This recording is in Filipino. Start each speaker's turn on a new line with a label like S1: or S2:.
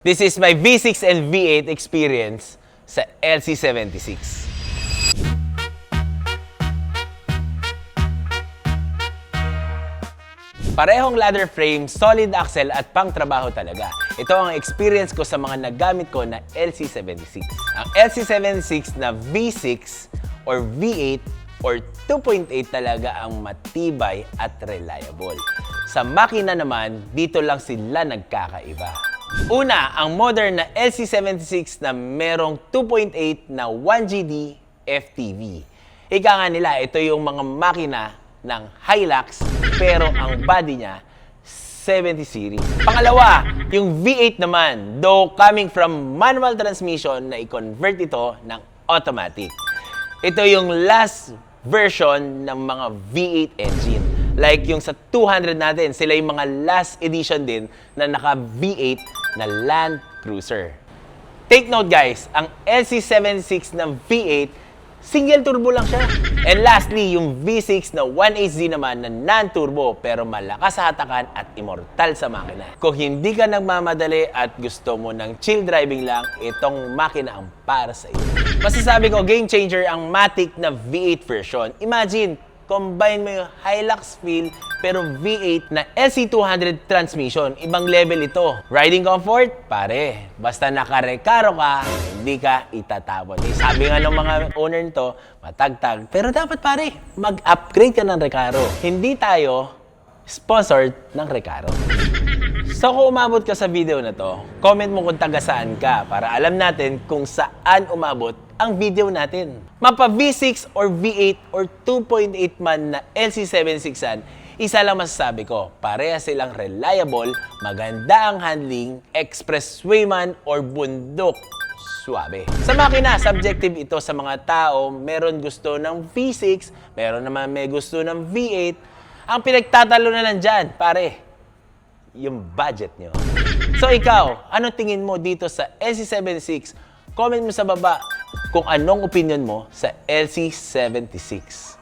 S1: This is my V6 and V8 experience sa LC76. Parehong ladder frame, solid axle at pang-trabaho talaga. Ito ang experience ko sa mga nagamit ko na LC76. Ang LC76 na V6 or V8 or 2.8 talaga ang matibay at reliable. Sa makina naman, dito lang sila nagkakaiba. Una, ang modern na LC76 na merong 2.8 na 1GD FTV. Ika nga nila, ito yung mga makina ng Hilux pero ang body niya 70 series. Pangalawa, yung V8 naman, though coming from manual transmission na i-convert ito ng automatic. Ito yung last version ng mga V8 engine. Like yung sa 200 natin, sila yung mga last edition din na naka V8 na Land Cruiser. Take note guys, ang LC76 ng V8, single turbo lang siya. And lastly, yung V6 na 1HZ naman na non-turbo pero malakas sa hatakan at immortal sa makina. Kung hindi ka nagmamadali at gusto mo ng chill driving lang, itong makina ang para sa iyo. Masasabi ko, game changer ang Matic na V8 version. Imagine, combine mo yung Hilux feel pero V8 na LC200 transmission. Ibang level ito. Riding comfort? Pare, basta nakarekaro ka, hindi ka itatapon. Eh, sabi nga ng mga owner nito, matagtag. Pero dapat pare, mag-upgrade ka ng Recaro. Hindi tayo sponsored ng Recaro. So kung umabot ka sa video na to, comment mo kung taga saan ka para alam natin kung saan umabot ang video natin. Mapa V6 or V8 or 2.8 man na LC76an, isa lang masasabi ko, pareha silang reliable, maganda ang handling, expressway man or bundok, suabe. Sa makina, subjective ito sa mga tao, meron gusto ng V6, meron naman may gusto ng V8. Ang pinagtatalo na nandyan, pare, yung budget nyo. So ikaw, ano tingin mo dito sa LC76? Comment mo sa baba kung anong opinion mo sa LC76.